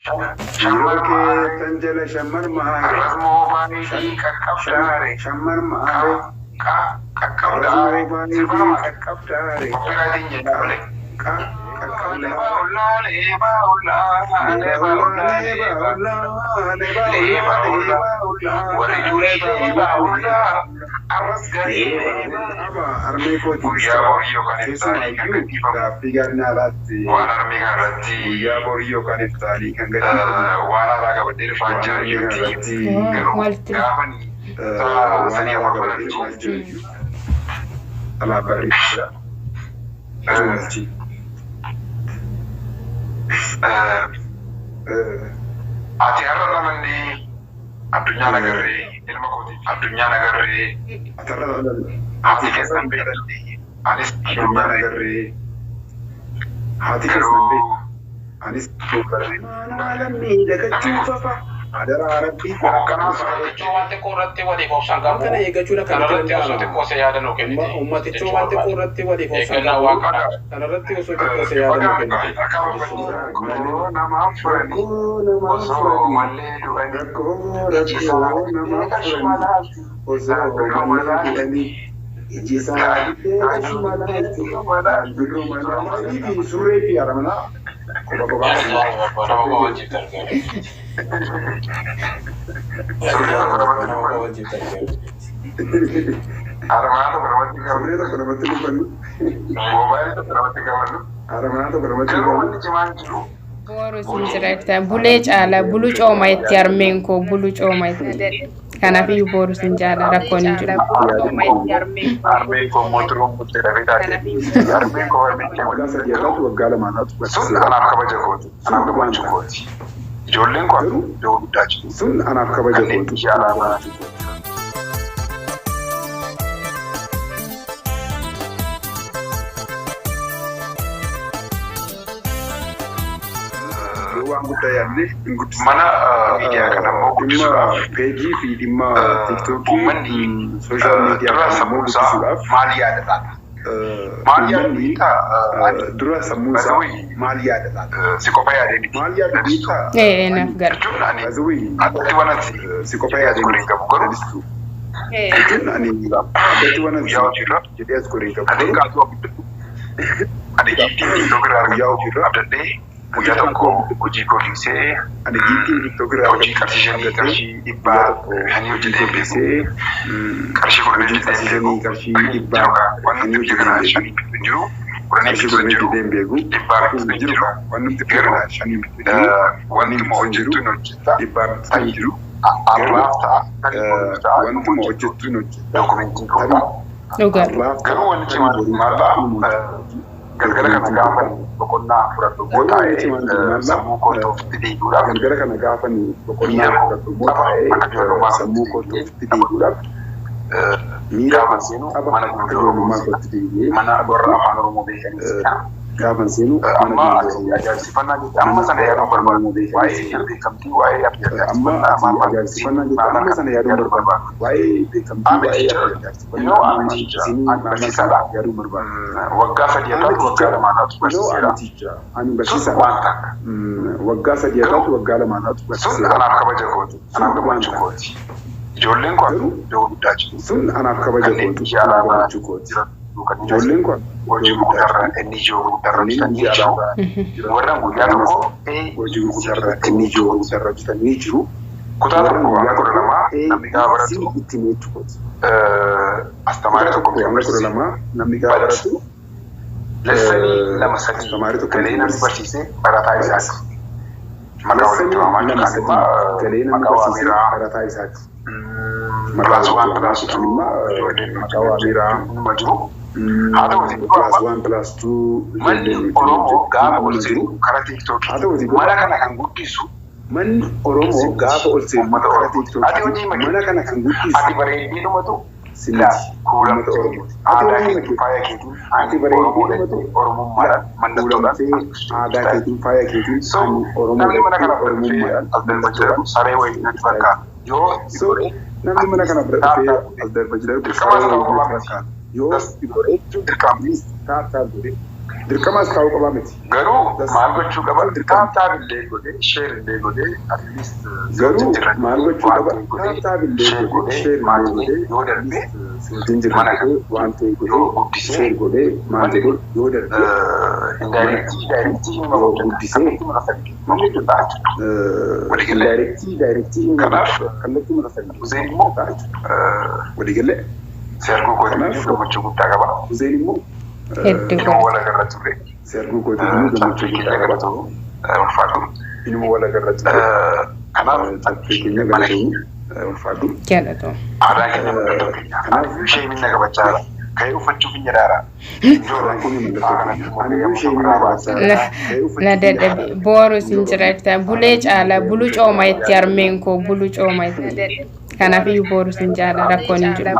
شمر تنجل شمر مهاري رزمو باني ككفتاري شمر مهاري ككفتاري سبحان ككفتاري وفرادين جدولي ati harra manni adunya nagari ilma koti adunya nagari ati kesan bedalli anis adunya nagari ati kesan be anis nagari malam ni daga tufa adara rabbi kana saaycho wante korratti wali ko sanga kana eegachuu kana irratti osoo xiqqoo se yaada nuu kennite ummatichi wante korratti wali ko sanga kana irratti osoo xiqqoo se yaada nuu kennite nama furani osoo mallee du'anii ijisaa osoo mallee du'anii ijisaa suuree fi aramanaa Bulee caala bulu cooma itti armeen koo bulu cooma itti kanaaf iyyuu booru sin jaala rakkoon hin jiru. Armeen koo mootiruu muttee dafee armeen koo sun anaaf kabaja kooti anaaf gammachuu kooti ijoolleen koo yoo guddaa jiru sun anaaf kabaja kooti alaabaa mana media kana mo guddisuudhaaf peejii fi dhimma tiktokii uummanni sooshaal miidiyaa kana mo guddisuudhaaf maal yaadataadha maal yaadataadha dura sammuu isaa maal yaadataadha si qofa yaadee maal yaadataadha Naaf gara. Adatti wanati si qofa yaadee gureen qabu garuu adatti wanati jedhee as gureen qabu adii qaatu abdatu adii jiitiin dogirraa abdadhee guyyaa tokko hojii kooliisee ani jiitiin tiktokirraa hojii qarshii qarshii dhibbaa hani hojjetee beekuu qarshii kudhanii qarshii dhibbaa waan nuti hojjetan shanii bituu jiru kudhanii bituu jiru dhibbaa bituu jiru waan nuti hojjetan shanii bituu jiru wanti moo hojjetuun hojjeta dhibbaa bituu jiru arraaf ta'a wanti moo hojjetuun hojjeta dookumentiin qabu garuu wanti maallaa galgala kana gaafa boqonnaa fudhadhu bootaa'ee sammuu kootti deebi'uudhaaf galgala kana gaafa boqonnaa fudhadhu bootaa'ee sammuu kootti deebi'uudhaaf gaafa seenu mana gurguruu mana warra afaan oromoo beekanii gaafa seenu amma ajaa'ibsifannaa jecha amma sana yaaduun barbaadu waa'ee beekamtii waa'ee amma ajaa'ibsifannaa jecha amma sana yaaduun barbaadu waa'ee beekamtii waa'ee ajaa'ibsifannaa barsiisaadha yaaduun barbaadu waggaa sadii ataatu waggaa lamaanaatu barsiiseera ani barsiisaadha waggaa sadii ataatu waggaa lamaanaatu sun anaaf kabaja kooti anaaf gammachuu kooti ijoolleen koo yoo guddaa jiru sun anaaf kabaja kooti anaaf gammachuu kooti ijoolleen koo hojii guddaarra inni ijoo guddaarra hojjetanii jiru warreen guyyaa tokko hojii guddaarra inni ijoo guddaarra hojjetanii jiru kutaa tokko waan kudha lamaa namni gaafa baratu ittiin jechuudha astamaari tokko kudha lamaa namni gaafa baratu lessanii lama sadii galee namni barsiisee barataa isaati maqaa walitti waamaa galee namni barsiisee barataa isaati Plus one plus two maqaa waamiraa numa jiru haa ta'uuti plus one plus two manni oromoo gaafa ol seenu karaa tiiktookii mana kana kan guddisu manni oromoo gaafa ol seenu karaa tiiktookii mana kana kan guddisu ati bareedee dhumatu sinati kuulamte aadaa keetiin faaya keetiin ati bareedee oromummaadhaan mallattoodhaan aadaa keetiin faaya keetiin namni mana kana oromummaadhaan as darba jedhamu saree wayii natti fakkaata yoo namni mana kana dhufee as darba jedhamu saree wayii natti fakkaata yoo dirqamni taattaa godhee dirqamas kaa'uu qaba miti. Garuu maal gochuu qaba? Taaptaabillee godhee sheerillee godhee at least garuu maal gochuu qaba? Taaptaabillee godhee sheerillee godhee yoo darbee wajjin jiraatee waan ta'e godhee sheer godhee maal jedhee yoo darbee daayirektii yoo guddisee daayirektii kanaaf kallattii mata sadii Hussein immoo waliigalee seerguu godhanii gammachuu guddaa qaba. Hussein immoo Ilma wal agarra ture. seerguu godhanii gammachuu guddaa qaba. Ulfaatu. Ilma wal agarra ture. Kanaaf keenya galatoomu ulfaatu. Jaalatu. Aadaa keenya mul'atu keenya. Kanaaf ishee minna qabachaa ka'ee uffachuuf hin jedhaara. Na dadhabe booru sin jiraata bulee caala bulu cooma itti armeen koo bulu cooma itti kanaaf iyyuu booru sin jaala rakkoon hin jiru.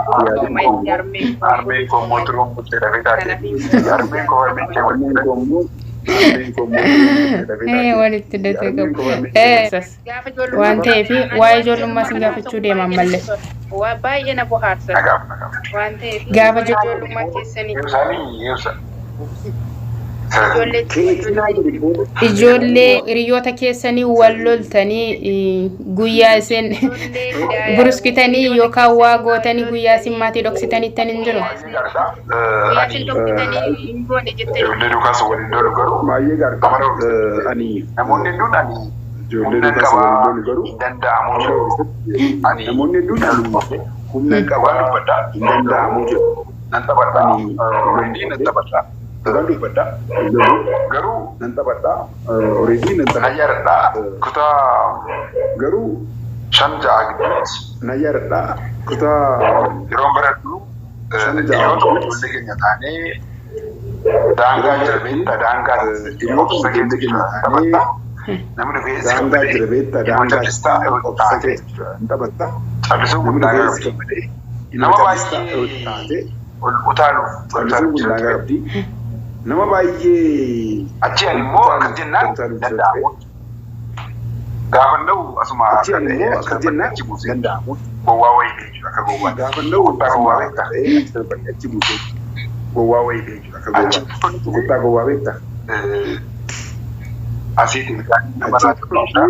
Armeen koo mooturoon bultee dhabee taate. Armeen koo walitti hidhatee qabu. Waan ta'eef waa'ee ijoollummaa sin gaafachuu deeman malee. Baay'ee na bohaarsa. Waan ta'eef Gaafa ijoollummaa keessanii ijoollee hiriyoota keessanii wal loltanii guyyaa isin buruskitanii yookaan waa gootanii guyyaa isin maatii dhoksitanii ittiin hin jiru. Baay'ee gaariidha. Namoonni hedduun ijoollee duukaa waliin garuu namoonni hedduun humna qabaa hin danda'amu jedhu. nan taphadhaa. Already nan taphadhaa. Dhugaan dubbadhaa. Garuu Nan taphadhaa. Already nan na taphadhaa. yaadadhaa kutaa Garuu 5-6 gidduutti na yaadadhaa kutaa yeroo baradhu hiriyoota ijoollee keenya taanee daangaa jirabeetta daangaa hiriyoota keenya taanee namni daangaa jirabeetta daangaa taate hin taphattaa. callisuu Namni guddaa beessa qabdi. qabdee Nama baay'ee baay'ee taatee utaaluuf callisuu guddaa qabdi. Nama baay'ee achi ani immoo akkas jennaan danda'amu. Gaafanna'u asuma achi ani immoo akka jennaan danda'amu. gowwaa wayii jechuudha akka gowwaa. Gaafanna'u guddaa gowwaa beektaa ta'ee achi darbanii achi buutee gowwaa wayii jechuudha akka gowwaa. Guddaa gowwaa beektaa. Asiitiin namarraa jira.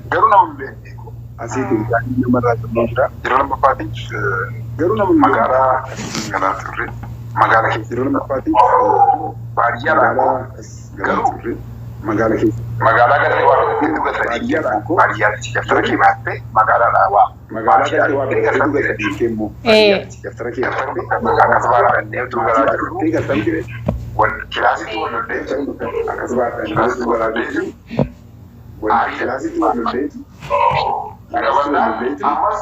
Garuu nama hin beeku. Asiitiin namarraa jira. Yeroo lammaffaatiif Garuu nama magaalaa kanaa turre magaalaa keessa yeroo lammaffaatiif baadiyyaa magaalaa keessa magaalaa galtee waa hedduu gatanii baadiyyaadhaan koo baadiyyaatti daftara kee baattee magaalaadhaa waa magaalaa keessa waa hedduu gatanii keemmoo daftara kee akkas baadhannee utuu galaa jirru gatanii jire wal kilaasitti wal lollee akkas baadhannee galaa jirru wal kilaasitti wal lollee Gabannaan ammas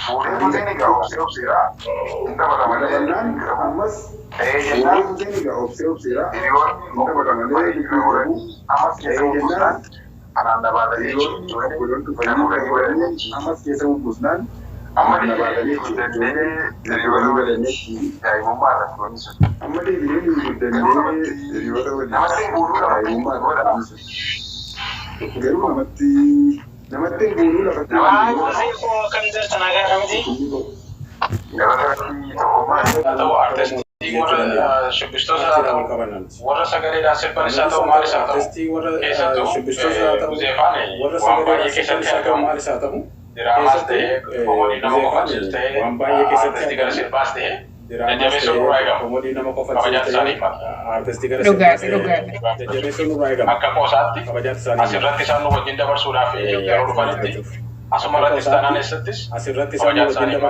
fuudhee fuutee ni gahu obseeraa hin dabala malee ammas jennaan obseeraa hiriyoonni obbolonni ammas keessa buusnaan anaan dabalatee ammas keessa buusnaan amma deebi'ee guddannee hiriyoota waliin daa'imummaa irratti sun amma deebi'ee guddannee hiriyoota waliin namatti buuluu daa'imummaa irratti garuu namatti buuluu lafatti gabatarratti tokkummaa warra sagaleedhaan sirban isaa ta'u maal isaa ta'u keessattuu waan baay'ee keessatti argamu diraamas ta'ee komoodii nama qofaatiif ta'ee artistii gara sirbaas ta'ee jajjabeessuun nurraa eegama kabajaatti isaaniif akka qoosaatti asirratti isaan nu wajjin dabarsuudhaaf yeroo dhufanitti asumarrattis taanaan eessattis kabajaatti isaaniif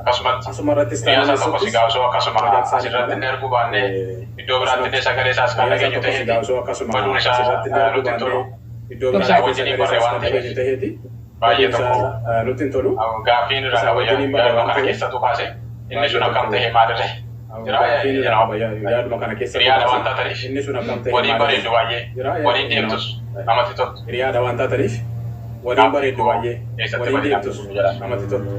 akkasumatti siyaasaa tokkos gaafsoo akkasuma asirratti inni arguu baannee iddoo biraatti illee sagalee isaas kan dhageenyu ta'eeti baduun isaa nutti hin tolu isaa wajjinii barree waan ta'eef baay'ee tokko gaaffiin irraa qabayyaa kana keessattuu kaase inni sun akkam ta'e maalirre hiriyaadha waan taataniif waliin bareeddu baay'ee waliin deemtus namatti toltu. Hiriyaadha waan taataniif waliin bareeddu baay'ee waliin deemtus namatti toltu.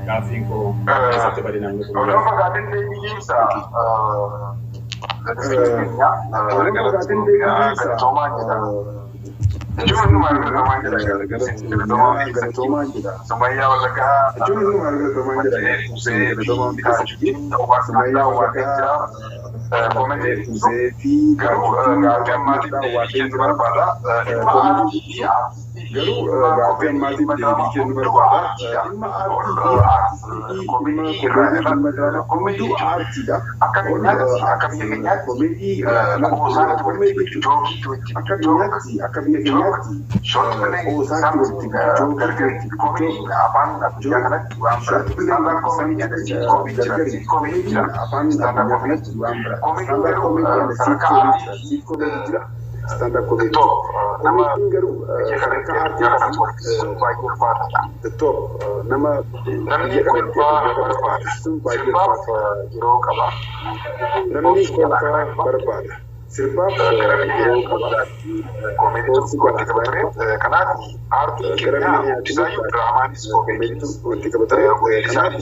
Gaaffiin koo keessatti bal'inaan nuti Odoo fagaatiin deebii ibsa. Galatoomaa jedha. Cuma malu teman jadi semuanya warga. Cuma malu teman jadi semuanya warga. Komedi Zefi gaafiin maatiin deebii kennu barbaada. Garuu gaafiin maatiin deebii kennu barbaada. Dhimma aartii komedii aartiidha. Akka biyya keenyaatti qoosaa walitti jookii afaan addunyaa kanatti waan biraatti afaan addunyaa kanatti waan biraatti. Standard comedy stand-up comedy. Nama sadarkaa aartii the top nama biyya kanatti sun baay'ee yeroo qaba. Namni kolfaa barbaada. Sirbaaf yeroo qaba. Koomedii wanti qabatame kanaaf aartiin keenya hundisaayyuu diraamaanis koomediinis wanti qabatame kanaaf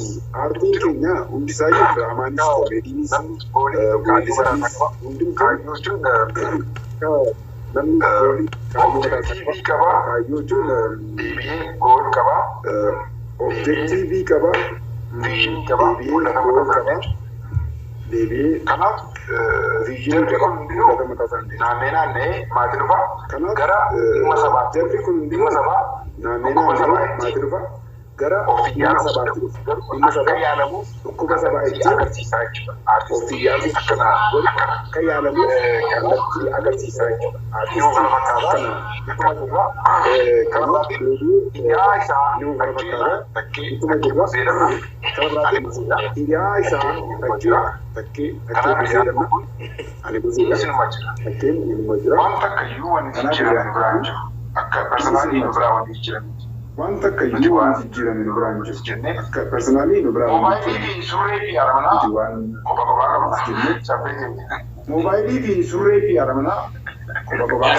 aartiin keenya hundisaayyuu diraamaanis koomediinis namni objektiivii qaba deebi'ee gool qaba objektiivii qaba viizhinii qaba gool qaba deebi'ee kanaaf viizhinii qaba naannee maatii dhufa gara dhimma sabaatti dhimma sabaa maatii dhufa gara dhimma sabaatti dhufa dhimma sabaa yaalamu dhukkuba sabaa itti agarsiisaa jechuudha. Artiistii akka yaalamu kallattii agarsiisaa jechuudha. Artiistii kana hiriyaa isaa ittuma jirra hiriyaa isaa takkee fayyadamu ani buzuudha takkeen inuma jira waan takkayyuu wanti jiran biraan jiru akka personaalii nu biraa wanti jiran waan takkayyuu wanti jiran nu biraan jiru jennee akka personaalii nu biraa moobaayilii surree fi aramanaa waan kopha kophaa qabna jennee chappee keenya moobaayilii fi surree fi aramanaa kopha kophaa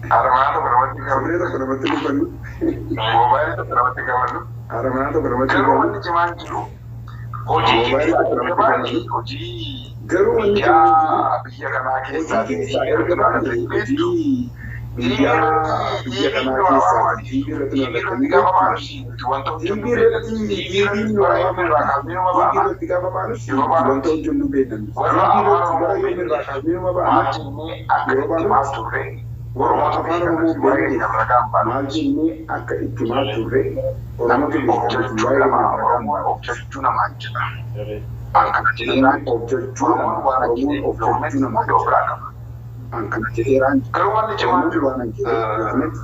Armado bermati kawan, mobile itu bermati kawan, Armado bermati kawan. Garu cuman dulu, mobile itu bermati kawan, garu ya biaya kena kisah, biaya kena kisah, tiga apa sih? Tuan tu Majini akka ittimaa turre namni objechuu namaan jedha. Akkana jedheeraan objechuu nama biraa qaba. Akkana jedheeraan garuu wanni cimaan jiru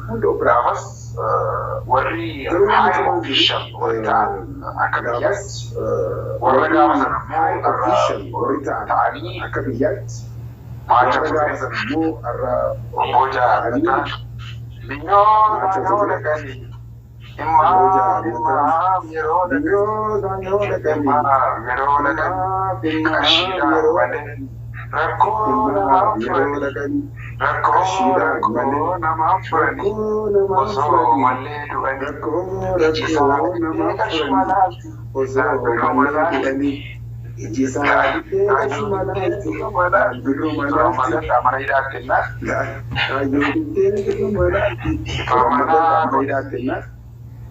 hunda biraafas warri high official warri ta'an akka biyyaatti warra gaafa sana warri ta'anii akka biyyaatti Macha Fureza mu arra Oboja Alita Binyo Dakani Imma Miro Dakani Kashida Wale Rakko Nama Furani Oso Male Duani Ijisa Ijisa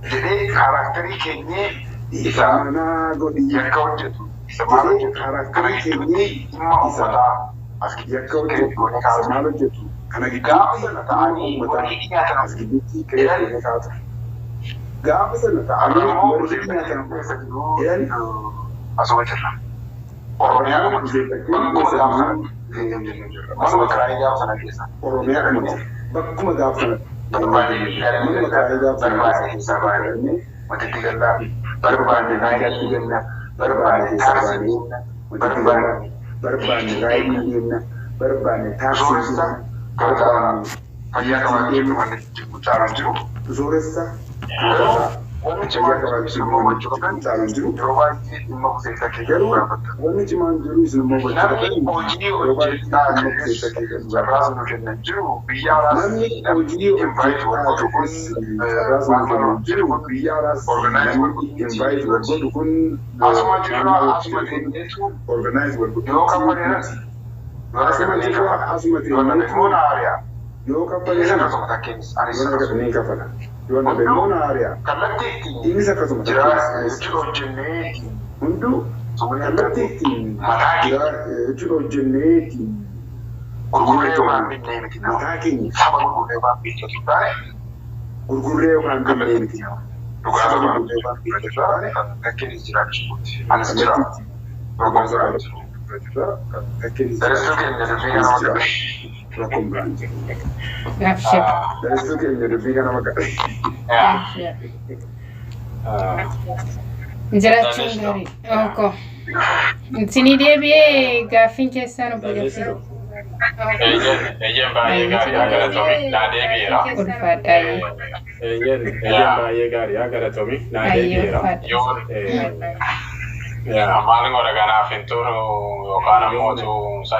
jadi karakteri kayaknya bisa yang kau jadi semalam karakteri kayaknya bisa yang kau jadi semalam jadi karena kita tadi kayak gak bisa tadi dan asal cerita orangnya masuk kerajaan sana desa orangnya bagus magafan berbanding berbanding mati tiga tapi berbanding naik tiga berbanding taksi berbanding lainnya berbanding taksi kata ayah kemarin cuma cara jeruk suresa wanni cimaan jiru isin immoo gochuu qabdan yeroo baay'ee dhimma kuteessa keessa gaafatta. Wanni cimaan jiru isin immoo gochuu Namni hojii hojjetaa carraas nu kennan jiru biyya alaas invite godhu kun waan jiru kun biyya alaas invite godhu kun asuma jirra asuma teenyeetu yoo kammaneeras asuma jirra asuma teenyeetu yoo kammaneeras ni kafala yoo na beekmoon haariyaa kallattii ittiin innis akkasuma jira jechuudha hojjennee hunduu kallattii ittiin jechuudha hojjennee gurgurree waan binnee miti mataa keenya saba gurgurree waan binnee taane gurgurree waan binnee miti dhugaa gurgurree waan binnee taane fakkeenya jiraachuuti anas jira gurgurtaa jira dareessuu keenya dafee nama gahe rakkoon biraan jiru Gafship. dareessuu keenya dafee nama gahe Jiraachuun gaarii. Oko. Isinii deebi'ee gaaffiin keessaa nu biyyaafsisu. Ejen baay'ee gaarii agaratoomi naa deebi'eera. Ulfaadhaayee. Ejen baay'ee gaarii agaratoomi naa deebi'eera. Maalin godha ganaaf hin turu yookaan ammoo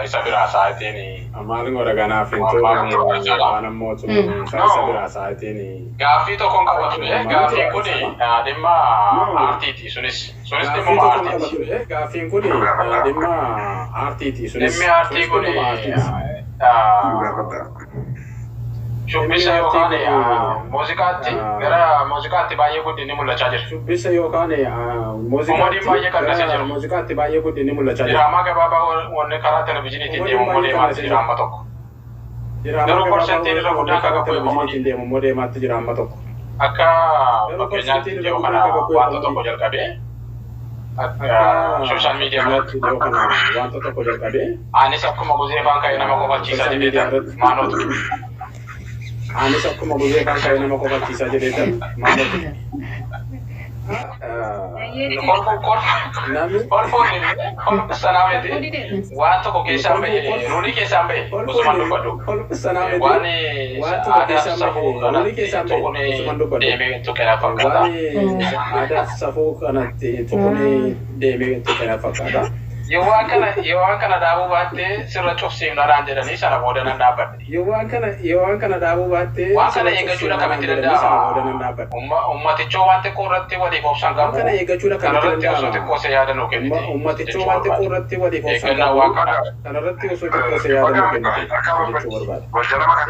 isa biraa sa'aatiin. Maalin godha ganaaf hin turu yookaan ammoo isa biraa sa'aatiin. Gaaffii tokkoon qaba ture. Gaaffiin kun dhimma aartiiti. Sunis dhimma aartiiti. Gaaffiin kun dhimma aartiiti. Dhimmi aartii kun shubbisa yookaan muuziqaatti gara muuziqaatti baay'ee guddinni mul'achaa jira. Shubbisa yookaan muuziqaatti baay'ee guddinni mul'achaa jira. Diraamaa gabaabaa wanni karaa televizyiiniitiin deemu deemaatti jira amma tokko. Garuu parsantiin irra guddaan kan televizyiiniitiin deemu deemaatti jira amma tokko. Akka fakkeenyaatti yoo kana wanta tokko jalqabee sooshaal miidiyaa irratti wanta tokko jalqabee anis akkuma guzee faan ka'ee nama qofachiisaa jedheetan maanootu. Anis akkuma guzee faan ka'ee nama qofachiisaa jedheetan maanootu. Kolfoon sanaa miti waan tokko keessaan bahe nuuni keessaan bahe osuman dubbadhu waan aadaa safuu kanatti tuqunee deemee tuqena fakkaata. Aadaa safuu kanatti tuqunee deemee tuqena fakkaata. Yoo waan kana dhaabuu baattee sirra cufsiifnadhaan jedhanii sana booda nan dhaabbadhe. Yoo waan kana dhaabuu baattee waan kana eeggachuudha kamitti danda'ama. Ummatichoo waan xiqqoo irratti waliif obsan qabu. Kana eeggachuudha kanarratti osoo xiqqoo se yaadanuu kennite. Ummatichoo waan xiqqoo irratti waliif obsan qabu. Kanarratti osoo xiqqoo se yaadanuu kennite. Jechuu barbaada. Waljalama kan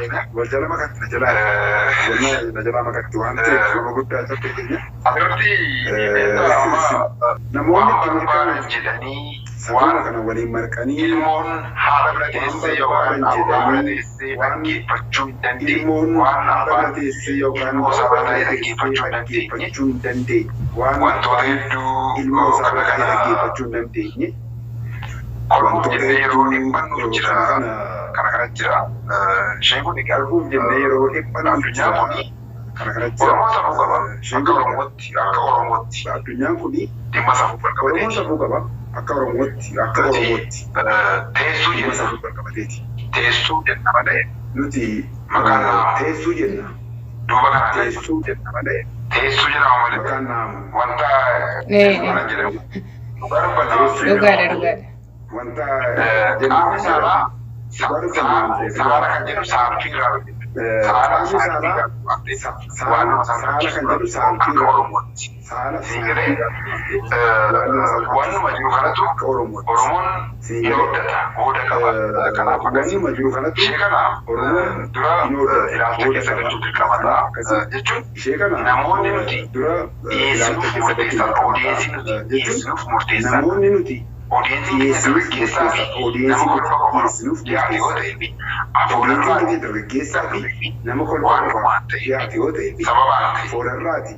najalama kan waan ta'eef nama guddaa jabbe keenya. Namoonni jedhanii waan kana waliin marqanii ilmoon haadha bira teessee yookaan abbaa bira teessee dhaggeeffachuu hin dandeenye waan abbaan ilmoo saba ta'e dhaggeeffachuu hin dandeenye wantoota hedduu ilmoo saba ta'e dhaggeeffachuu hin dandeenye kolfuuf jennee yeroo dhiphannu jira kana jira isheen kun kolfuuf jennee yeroo dhiphannu addunyaa kuni Oromoo safuu qaba akka Oromootti addunyaan kuni dhimma safuu Oromoo safuu qaba. Akka Oromootti teessuu jenna teessuu jenna malee nuti maqaan teessuu jenna duuba kana teessuu jenna malee teessuu jedhama malee maqaan naamu wanta mana jedhamu Dhugaadha. wanta qaamni saalaa saala kan jedhu saalfiirraa saala saala kan jedhu akka Oromootti siigiree wannuma jiru kanatu Oromoon ni hordata hooda qaba kanaaf wannuma jiru kanatu ishee kana dura ilaalcha keessa galchuu dirqama jechuun namoonni nuti dhiyeessinuuf murteessan odeessii nuti dhiyeessinuuf murteessan namoonni nuti odeessii keessa gaggeessaa fi nama kolfa qofaaf dhiyaate yoo ta'ee fi afuurarraati dargaggeessaa fi nama waan dhumaan ta'e dhiyaate yoo ta'e sababaan ta'e afuurarraati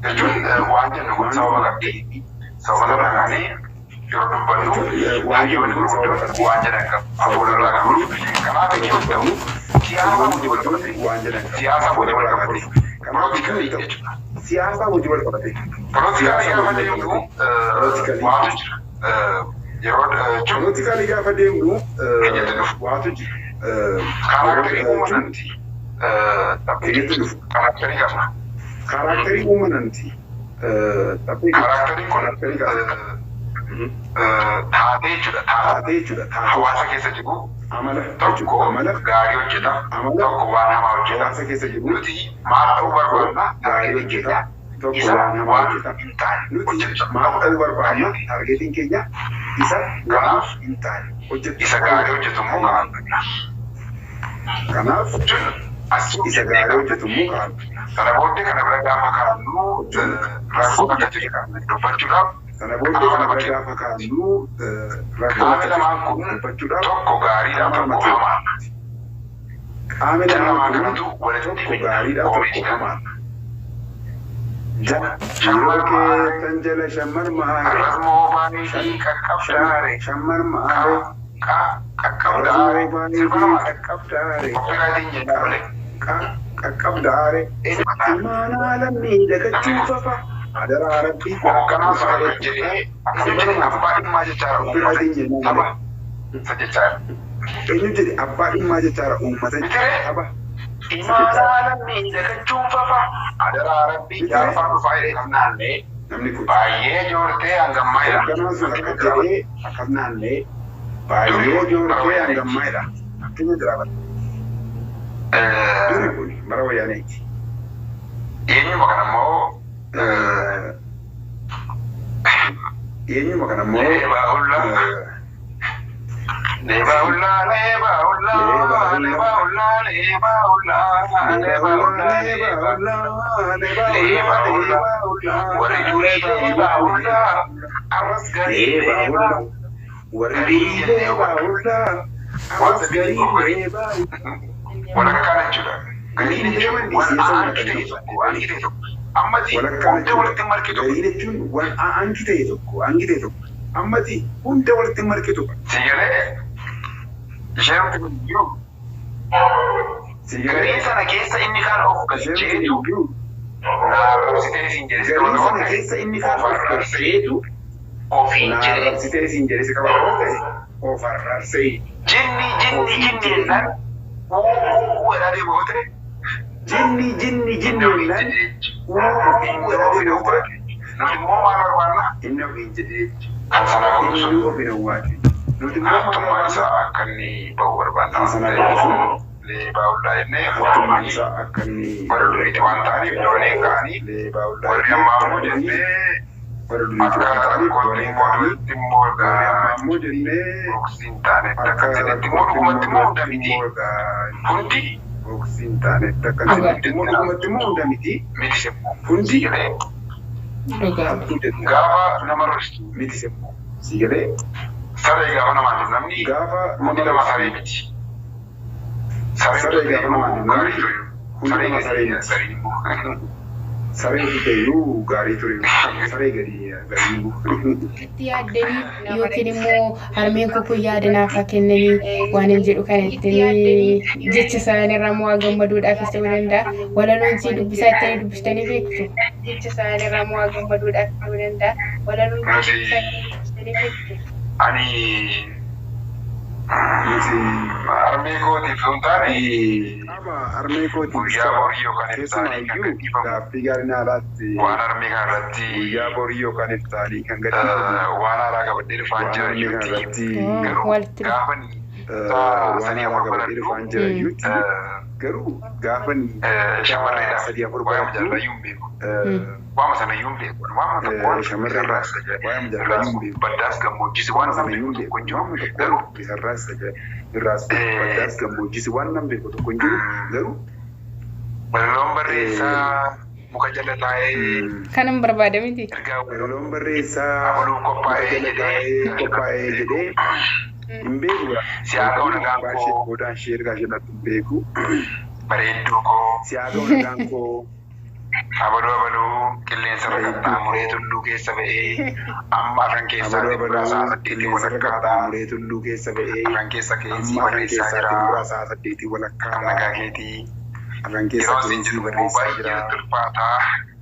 jechuun waan jennu kun sababa qabdi sababa irraa kaanee yeroo dubbannu hayyoonni gurguddoon waan jedhan qabu afuurarraa qabu kanaaf ejjii ta'u siyaasaa hojii wal qabate siyaasaa hojii wal qabate pirootikaalii jechuudha. Siyaasaa hojii wal qabate pirootikaalii gaafa deemnu waatu jira yeroo jechuun pirootikaalii gaafa deemnu waatu jira kaaraakterii uumananti keenyatti dhufu kaaraakterii qabna. kaaraakterii uumananti Tapi karakteriin kun taatee jechuudha. Hawaasa keessa jiru tokko gaarii hojjeta, tokko waan hamaa hojjeta. Nuti maal ta'uu barbaadna? Gaarii hojjeta. Isa waan hin taane hojjechuu barbaadna. Targeetiin keenya isa kanaaf hin taane hojjechuu. isa gaarii hojjetu immoo kaa'anna. Kanaaf isa gaarii hojjetu immoo kaa'anna. Sana booddee kana bira gaafa kaa'annu rakkoo akka jedhu dubbachuudhaaf Sana booddee kana bira gaafa kaa'annu qaamni lamaan kun tokko gaariidha tokko hamaadha. qaamni lamaan kun kanatu walitti tokko gaariidha tokko hamaadha. Yeroo keessan jala shammar maare Rasmoo baay'ee qaqqabdaare shammar maare qaqqabdaare sirbanama qaqqabdaare koppiraatiin jedhamne qaqqabdaare imaanaa lammii dagachuu fafa adaraa rabbii hoogganaa sana jedhee akkasuma jedhe abbaa dhimmaa jechaadha koppiraatiin jennaan isa jechaadha. eenyu jedhe abbaa dhimmaa jechaadha uummata qaba. Imaanaa lammii dagachuu fafa adaraa rabbii jaarfaan dhufaa jedhee kan naannee Namni kun baay'ee joortee hangammaa hoogganaa sun akka jedhee akkas naannee baay'ee joortee hangammaadha. Fakkeenya jiraata. Duri kun bara wayyaaneeti. eenyuma kana immoo Eenyuma kana immoo leebaa warri durii leebaa hullaa arras garii leebaa warri leebaa hullaa arras garii leebaa walakkaan jechuudha. Gariin jechuun waan aangi ta'e tokko aangi ta'e tokko ammati hunda walitti marge tokko. Garii jechuun waan aangi ta'e tokko ammati hunda walitti marge tokko. Sigalee isheen wanti kun jiru garii sana keessa inni kaan of galchee jiru naarrabsitee siin jedhe Garii sana keessa inni kaan of galcheetu ofiin jedhe naarrabsitee siin jedhe si qaba ta'e of arrarsee. jinni jennaan wedhadee boote Jinni jennaan nuti immoo maal barbaanna inni ofiin jedhee kan sana godhu sun inni ofiin hawwaate. Nuti hattummaan isaa akka inni bahu barbaanna leebaa hullaa jennee hattummaan isaa akka inni warra duriiti waan ta'aniif doonee ka'anii leebaa hullaa warri ammaa immoo jennee akkaataa koottii mootuutti immoo ammoo jennee boksiin taanetti akka jedhetti immoo dhugumatti immoo hunda miti hundi boksiin taanetti akka jedhetti immoo dhugumatti immoo hunda miti miti simmoo hundi jedhee hattuu jedhu gaafa nama rorsitu miti simmoo si jedhee saree gaafa namaatiif namni gaafa hundi lama saree miti. Saree gaafa namaatiif namni hundi lama saree miti. Saree immoo Saree fiteeyyuu gaarii ture saree gadi itti yaaddanii yookiin immoo harmeen koo kun yaadanaaf haa kennanii waan hin jedhu kan ittiin jecha isaaniirraa moo gammaduudhaafis ta'uu danda'a. Walaloon si dubbisaa ittanii dubbistanii beektu. Jecha isaaniirraa moo gammaduudhaaf ta'uu danda'a. Walaloon si dubbisaa ittanii dubbistanii beektu. ani harmee kootiif sun taane harmee kootiif guyyaa borii yookaan ibsaanii kan gadhiifamu gaaffii gaariin haalaatti waan harmee kana irratti guyyaa borii yookaan ibsaanii kan gadhiifamu waan haaraa qabadhee dhufaan jira iyyuutti garuu gaafan sanii afur baradhu garuu gaafan shamarreedha sadii afur waa'ee jaarrayyuu hin beeku waama sana iyyuu hin beeku waama tokko shamarreerraas waa'ee jaarrayyuu hin beeku baddaas gammoojjisi waan sana iyyuu hin beeku waama tokko isarraas irraas baddaas gammoojjisi waan nan beeku tokko hin jiru garuu balaloon barreessaa muka jala taa'ee Kanan barbaada miti. balaloon barreessaa abaluu qophaa'ee jedhee hin beeku siyaasa walagaan koo godaan ishee ergaa jalatti hin beeku bareedduu koo siyaasa walagaan koo abaluu qilleensa irra qaxxaamuree tulluu keessa ba'ee amma afran keessaa dhibba isaa saddeetii walakkaadha muree tulluu keessa ba'ee afran keessa keessi amma barreessaa jira dhibba isaa saddeetii kan walakkaadha nagaa keetii afran keessa yeroo isin jedhu immoo baay'ee ulfaataa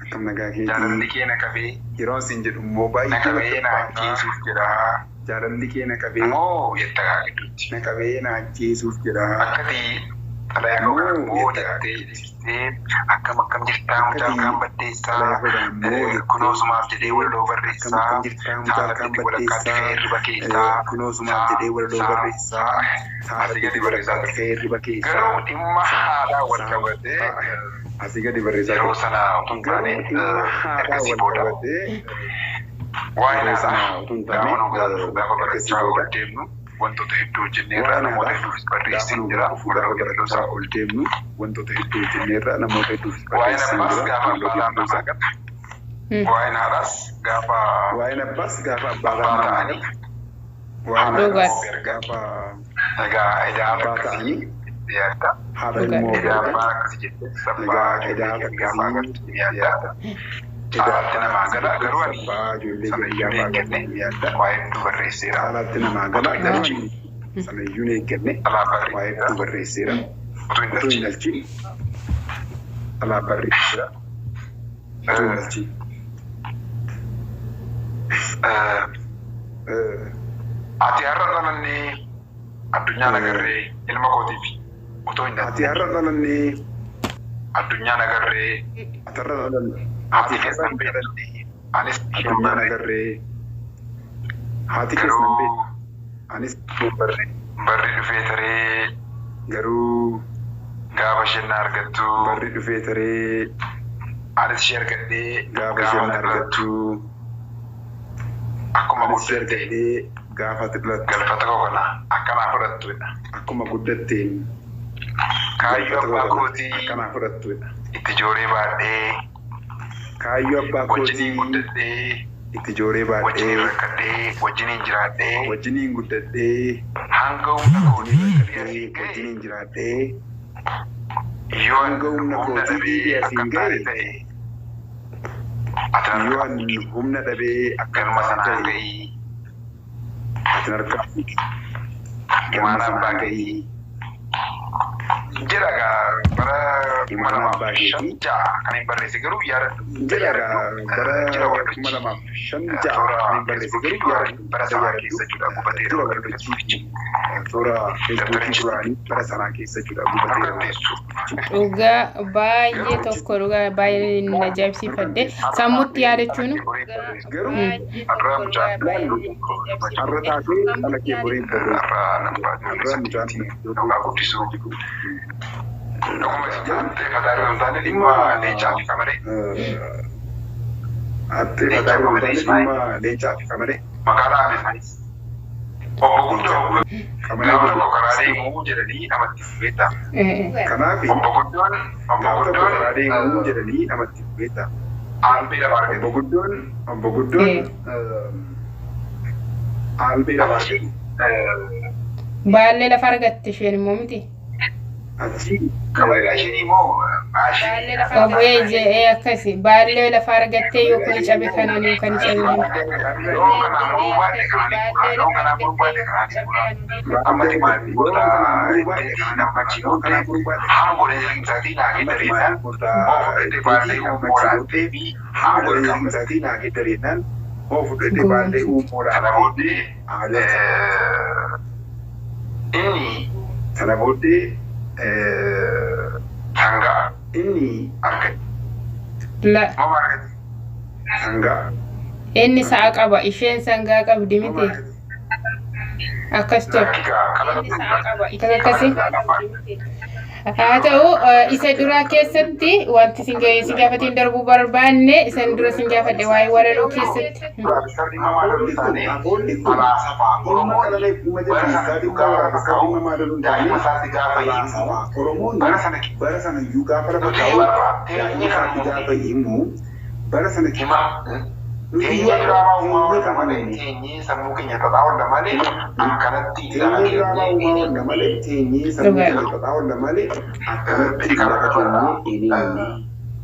akkam nagaa jaalalli keetii kee na qabee yeroo isin jedhu immoo na baay'ee qabee na ajjeesuuf jedha jaalalli kee na qabee moo jetta gaa gidduutti na qabee na ajjeesuuf jedha akkati Xalayaa gogaan immoo deettee akkam jirtaa mucaan kan baddeessaa kunuunsumaaf jedhee walaloo barreessaa saalatti walakkaatti ka'ee hirriba keessaa kunuunsumaaf jedhee walaloo barreessaa saalatti gadi barreessaa hirriba keessaa garuu dhimma haadhaa wal qabatee asii gadi barreessaa yeroo sana utuu hin taane ergasii booda waa'ee sanaa utuu hin taane gaafa barachaa ol deemnu wantoota hedduu hojjenneerraa namoota hedduufis barreessin jira fuudhaa barreessaa ol deemnu wantoota hedduu hojjenneerraa namoota hedduufis barreessin jira waa'een haadhaas gaafa abbaa ta'anii waa'een haadhaas gaafa edaa abbaa ta'anii yaadda edaa abbaa akkasii jettee sabbaa gaafa agartu yaadda Saalaatti namaa gala garuu ani sanayyuu hin eeggenne waa'ee hedduu barreesseera. Saalaatti namaa gala garuu ani sanayyuu hin eeggenne waa'ee hedduu barreesseera. Utuu hin dhalchiin alaa barreesseera. Utuu hin dhalchiin. Ati har'a dhalannee addunyaa nagarree ilma kootiif utuu hin dhalchiin. Ati har'a dhalannee addunyaa nagarree ati har'a dhalannee. Haati keessan beekadhe anis addunyaa nagarree haati keessan beekadhe anis barri dhufee taree garuu gaafa isheen na argattu barri dhufee taree anis ishee argadhee gaafa isheen na argattu akkuma guddattee gaafa xiqqaatti galfata koo kana akkanaa fudhattudha akkuma guddatteen kaayyoo abbaa kootii akkanaa fudhattudha itti jooree baadhee Kaayyoo abbaa kootii itti jooree baadhee wajjiniin jiraadhee wajjiniin guddadhee hanga humna kootii wajjiniin jiraadhee yoo hanga humna kootii asiin ga'e yoo humna dhabee akkanuma sanaan ga'ii ati harkaa imaan abbaa ga'ii jedha bara 2005 kan hin barreesse garuu yaadadhu jedha bara 2005 kan hin barreesse garuu yaadadhu bara sanaa keessa jira gubateera walqabeessuufichi toora feesbuukii duraanii bara sanaa keessa jira gubateera dhugaa baay'ee tokko dhugaa baay'ee na ajaa'ibsiifadhe sammuutti yaadachuun garuu har'a mucaan har'a taatee ala kee boriin har'a mucaan nama guddisuu Dhuguma itti fadaaruu hin taane dhimma leencaa fi qamadee. Ati fadaaruu hin taane dhimma leencaa fi qamadee. Magaalaa Ameesaanis. Obbo Guddoo gaafa tokko karaa deemuu jedhanii namatti beektaa. Kanaaf obbo Guddoon karaa deemuu jedhanii namatti beektaa. Albee lafa argate. Obbo Guddoon albee lafa argate. Baallee lafa argatte isheen immoo miti. Akkasi baallee lafa argattee yookaan cabe kanaan yookaan cabe Sangaa inni argate. Sangaa. Inni sa'a qaba isheen sangaa qabdi miti. Akkas ta'u. Akkasii. Haa ta'u isa duraa keessatti wanti si gaafatiin darbuu barbaanne isan dura si gaafadhe waa'ee walaloo keessatti. Teenyee diraamaa uumamaa malee teenyee sammuu keenya xaxaa malee akkanatti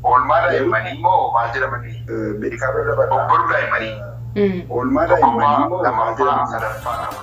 oolmaa daa'immanii immoo maal jedhamanii obboruu daa'immanii oolmaa daa'immanii immoo maal jedhamanii